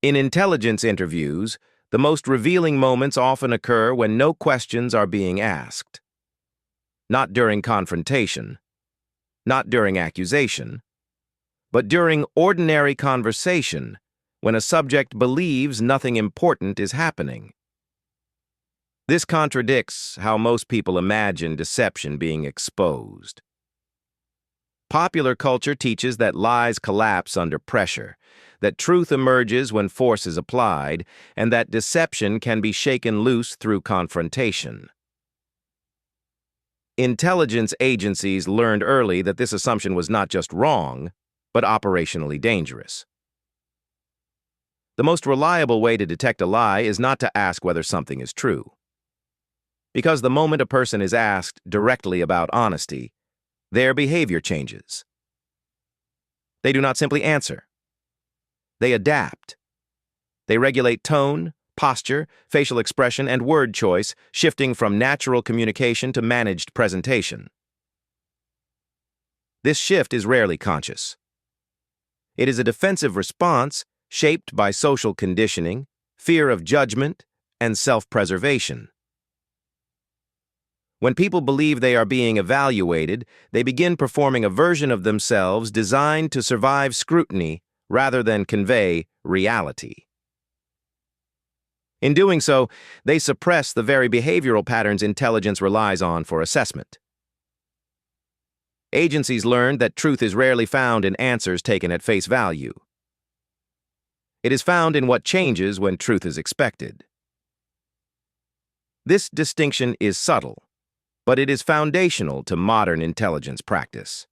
In intelligence interviews, the most revealing moments often occur when no questions are being asked. Not during confrontation, not during accusation, but during ordinary conversation when a subject believes nothing important is happening. This contradicts how most people imagine deception being exposed. Popular culture teaches that lies collapse under pressure, that truth emerges when force is applied, and that deception can be shaken loose through confrontation. Intelligence agencies learned early that this assumption was not just wrong, but operationally dangerous. The most reliable way to detect a lie is not to ask whether something is true. Because the moment a person is asked directly about honesty, their behavior changes. They do not simply answer. They adapt. They regulate tone, posture, facial expression, and word choice, shifting from natural communication to managed presentation. This shift is rarely conscious. It is a defensive response shaped by social conditioning, fear of judgment, and self-preservation. When people believe they are being evaluated, they begin performing a version of themselves designed to survive scrutiny rather than convey reality. In doing so, they suppress the very behavioral patterns intelligence relies on for assessment. Agencies learned that truth is rarely found in answers taken at face value. It is found in what changes when truth is expected. This distinction is subtle, but it is foundational to modern intelligence practice.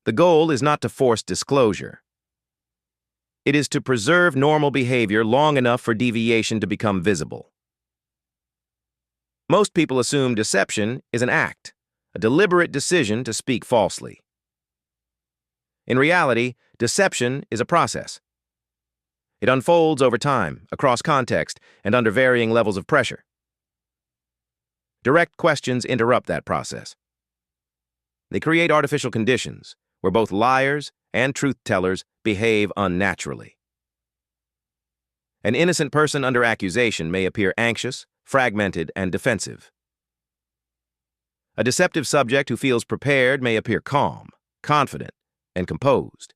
The goal is not to force disclosure. It is to preserve normal behavior long enough for deviation to become visible. Most people assume deception is an act, a deliberate decision to speak falsely. In reality, deception is a process. It unfolds over time, across context, and under varying levels of pressure. Direct questions interrupt that process. They create artificial conditions where both liars and truth-tellers behave unnaturally. An innocent person under accusation may appear anxious, fragmented, and defensive. A deceptive subject who feels prepared may appear calm, confident, and composed.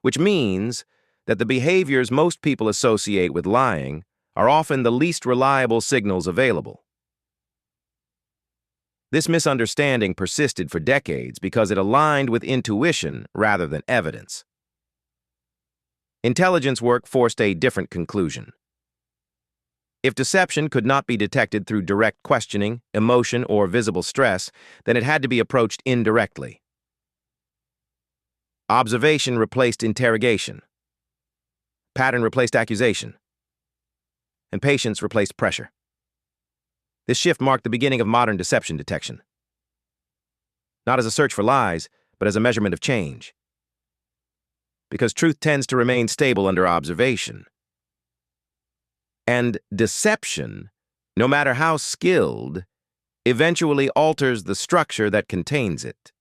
Which means that the behaviors most people associate with lying are often the least reliable signals available. This misunderstanding persisted for decades because it aligned with intuition rather than evidence. Intelligence work forced a different conclusion. If deception could not be detected through direct questioning, emotion, or visible stress, then it had to be approached indirectly. Observation replaced interrogation. Pattern replaced accusation. And patience replaced pressure. This shift marked the beginning of modern deception detection. Not as a search for lies, but as a measurement of change. Because truth tends to remain stable under observation. And deception, no matter how skilled, eventually alters the structure that contains it.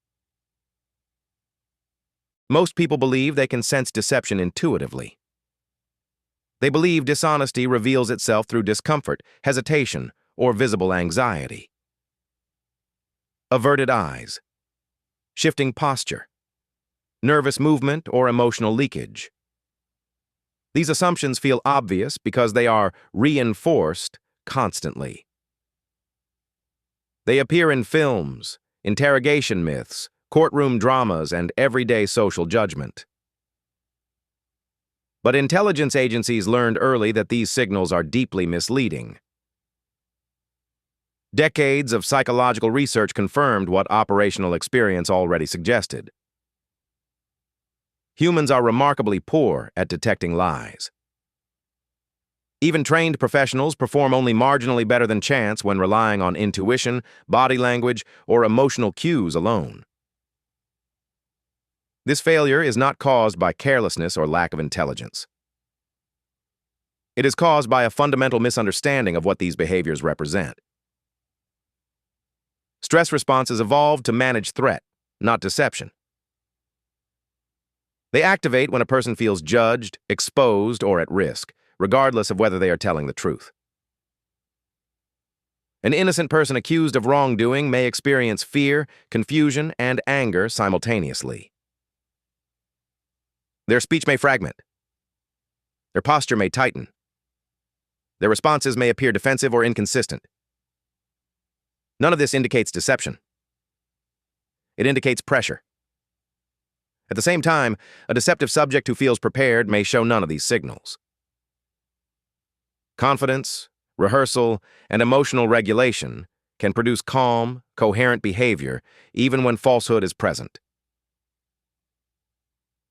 Most people believe they can sense deception intuitively. They believe dishonesty reveals itself through discomfort, hesitation, or visible anxiety. Averted eyes, shifting posture, nervous movement, or emotional leakage. These assumptions feel obvious because they are reinforced constantly. They appear in films, interrogation myths, courtroom dramas, and everyday social judgment. But intelligence agencies learned early that these signals are deeply misleading. Decades of psychological research confirmed what operational experience already suggested. Humans are remarkably poor at detecting lies. Even trained professionals perform only marginally better than chance when relying on intuition, body language, or emotional cues alone. This failure is not caused by carelessness or lack of intelligence. It is caused by a fundamental misunderstanding of what these behaviors represent. Stress responses evolved to manage threat, not deception. They activate when a person feels judged, exposed, or at risk, regardless of whether they are telling the truth. An innocent person accused of wrongdoing may experience fear, confusion, and anger simultaneously. Their speech may fragment. Their posture may tighten. Their responses may appear defensive or inconsistent. None of this indicates deception. It indicates pressure. At the same time, a deceptive subject who feels prepared may show none of these signals. Confidence, rehearsal, and emotional regulation can produce calm, coherent behavior even when falsehood is present.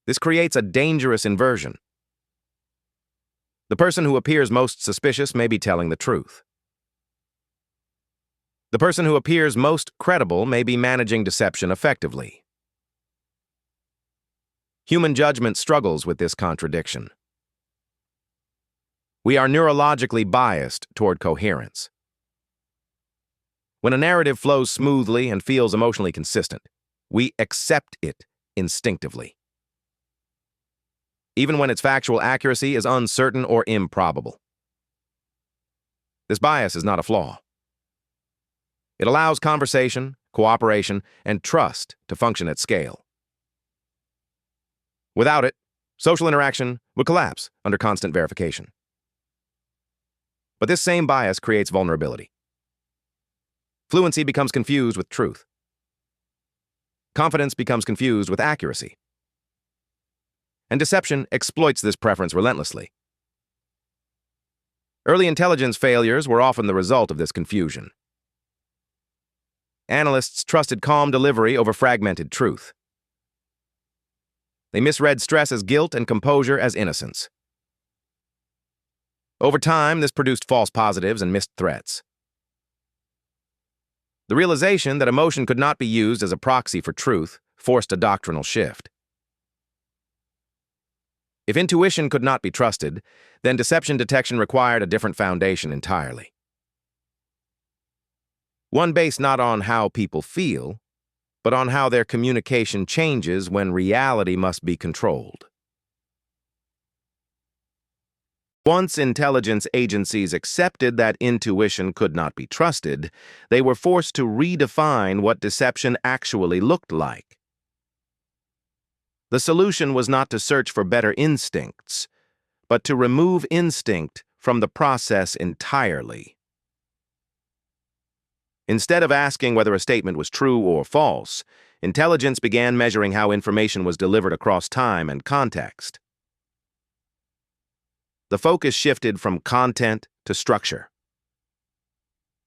This creates a dangerous inversion. The person who appears most suspicious may be telling the truth. The person who appears most credible may be managing deception effectively. Human judgment struggles with this contradiction. We are neurologically biased toward coherence. When a narrative flows smoothly and feels emotionally consistent, we accept it instinctively, even when its factual accuracy is uncertain or improbable. This bias is not a flaw. It allows conversation, cooperation, and trust to function at scale. Without it, social interaction would collapse under constant verification. But this same bias creates vulnerability. Fluency becomes confused with truth. Confidence becomes confused with accuracy. And deception exploits this preference relentlessly. Early intelligence failures were often the result of this confusion. Analysts trusted calm delivery over fragmented truth. They misread stress as guilt and composure as innocence. Over time, this produced false positives and missed threats. The realization that emotion could not be used as a proxy for truth forced a doctrinal shift. If intuition could not be trusted, then deception detection required a different foundation entirely. One based not on how people feel, but on how their communication changes when reality must be controlled. Once intelligence agencies accepted that intuition could not be trusted, they were forced to redefine what deception actually looked like. The solution was not to search for better instincts, but to remove instinct from the process entirely. Instead of asking whether a statement was true or false, intelligence began measuring how information was delivered across time and context. The focus shifted from content to structure.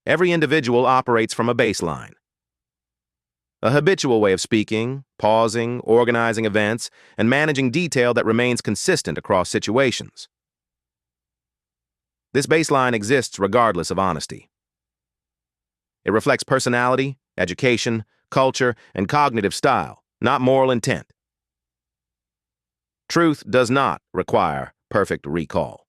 Every individual operates from a baseline. A habitual way of speaking, pausing, organizing events, and managing detail that remains consistent across situations. This baseline exists regardless of honesty. It reflects personality, education, culture, and cognitive style, not moral intent. Truth does not require perfect recall.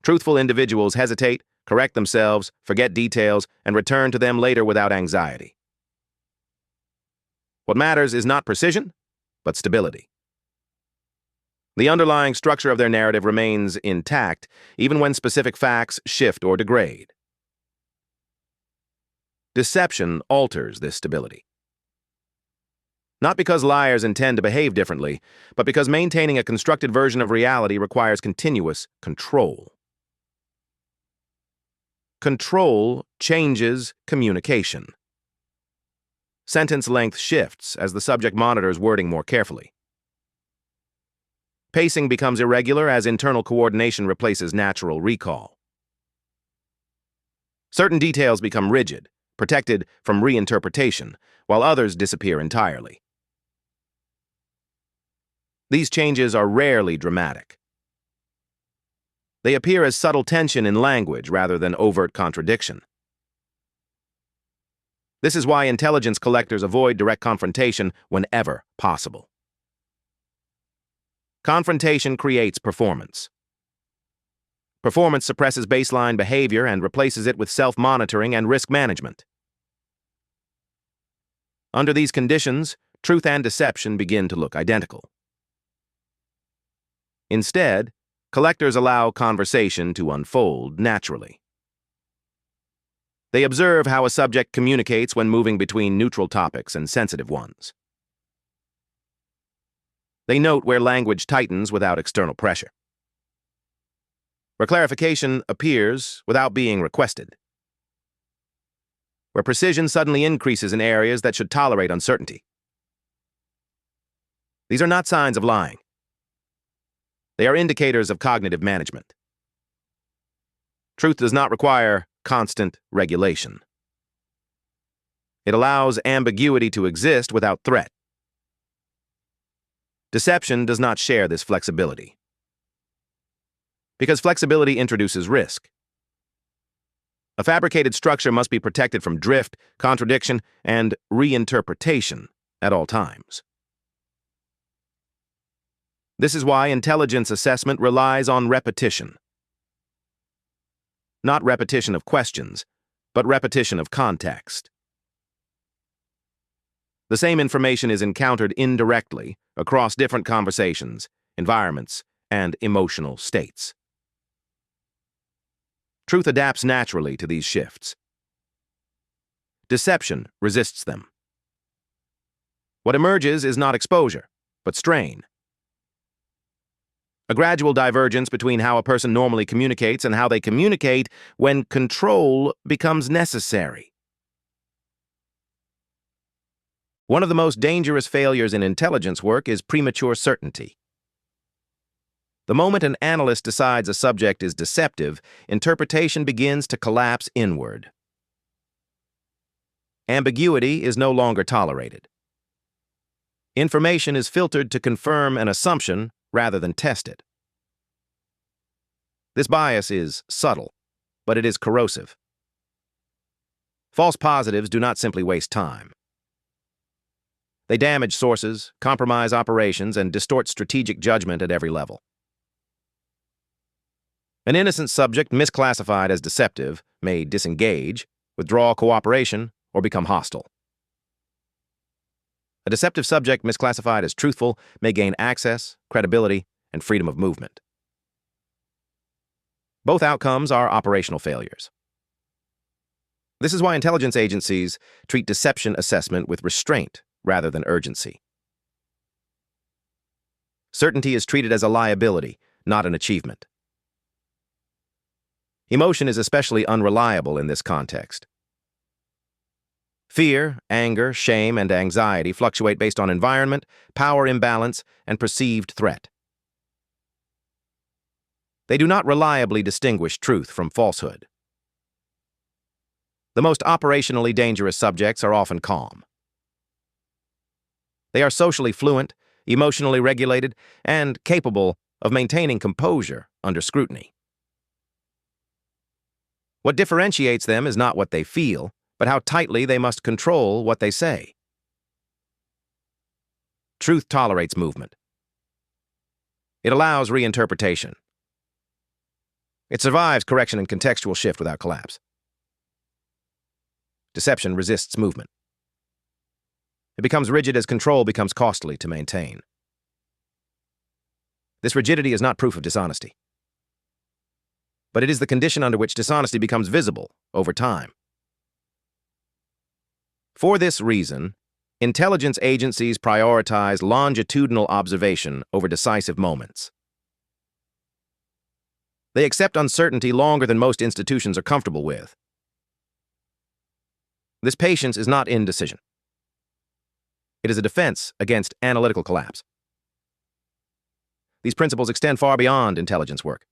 Truthful individuals hesitate, correct themselves, forget details, and return to them later without anxiety. What matters is not precision, but stability. The underlying structure of their narrative remains intact, even when specific facts shift or degrade. Deception alters this stability. Not because liars intend to behave differently, but because maintaining a constructed version of reality requires continuous control. Control changes communication. Sentence length shifts as the subject monitors wording more carefully. Pacing becomes irregular as internal coordination replaces natural recall. Certain details become rigid, protected from reinterpretation, while others disappear entirely. These changes are rarely dramatic. They appear as subtle tension in language rather than overt contradiction. This is why intelligence collectors avoid direct confrontation whenever possible. Confrontation creates performance. Performance suppresses baseline behavior and replaces it with self-monitoring and risk management. Under these conditions, truth and deception begin to look identical. Instead, collectors allow conversation to unfold naturally. They observe how a subject communicates when moving between neutral topics and sensitive ones. They note where language tightens without external pressure, where clarification appears without being requested, where precision suddenly increases in areas that should tolerate uncertainty. These are not signs of lying. They are indicators of cognitive management. Truth does not require constant regulation. It allows ambiguity to exist without threat. Deception does not share this flexibility, because flexibility introduces risk. A fabricated structure must be protected from drift, contradiction, and reinterpretation at all times. This is why intelligence assessment relies on repetition. Not repetition of questions, but repetition of context. The same information is encountered indirectly across different conversations, environments, and emotional states. Truth adapts naturally to these shifts. Deception resists them. What emerges is not exposure, but strain. A gradual divergence between how a person normally communicates and how they communicate when control becomes necessary. One of the most dangerous failures in intelligence work is premature certainty. The moment an analyst decides a subject is deceptive, interpretation begins to collapse inward. Ambiguity is no longer tolerated. Information is filtered to confirm an assumption rather than test it. This bias is subtle, but it is corrosive. False positives do not simply waste time. They damage sources, compromise operations, and distort strategic judgment at every level. An innocent subject misclassified as deceptive may disengage, withdraw cooperation, or become hostile. A deceptive subject misclassified as truthful may gain access, credibility, and freedom of movement. Both outcomes are operational failures. This is why intelligence agencies treat deception assessment with restraint rather than urgency. Certainty is treated as a liability, not an achievement. Emotion is especially unreliable in this context. Fear, anger, shame, and anxiety fluctuate based on environment, power imbalance, and perceived threat. They do not reliably distinguish truth from falsehood. The most operationally dangerous subjects are often calm. They are socially fluent, emotionally regulated, and capable of maintaining composure under scrutiny. What differentiates them is not what they feel, but how tightly they must control what they say. Truth tolerates movement. It allows reinterpretation. It survives correction and contextual shift without collapse. Deception resists movement. It becomes rigid as control becomes costly to maintain. This rigidity is not proof of dishonesty, but it is the condition under which dishonesty becomes visible over time. For this reason, intelligence agencies prioritize longitudinal observation over decisive moments. They accept uncertainty longer than most institutions are comfortable with. This patience is not indecision. It is a defense against analytical collapse. These principles extend far beyond intelligence work.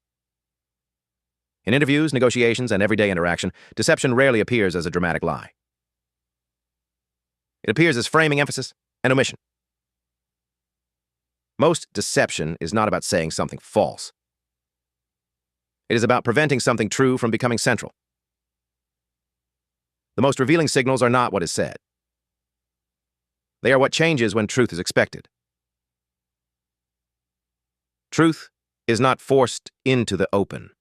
In interviews, negotiations, and everyday interaction, deception rarely appears as a dramatic lie. It appears as framing emphasis and omission. Most deception is not about saying something false. It is about preventing something true from becoming central. The most revealing signals are not what is said. They are what changes when truth is expected. Truth is not forced into the open.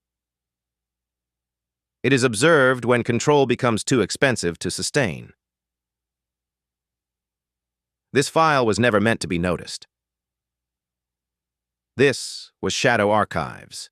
It is observed when control becomes too expensive to sustain. This file was never meant to be noticed. This was Shadow Archives.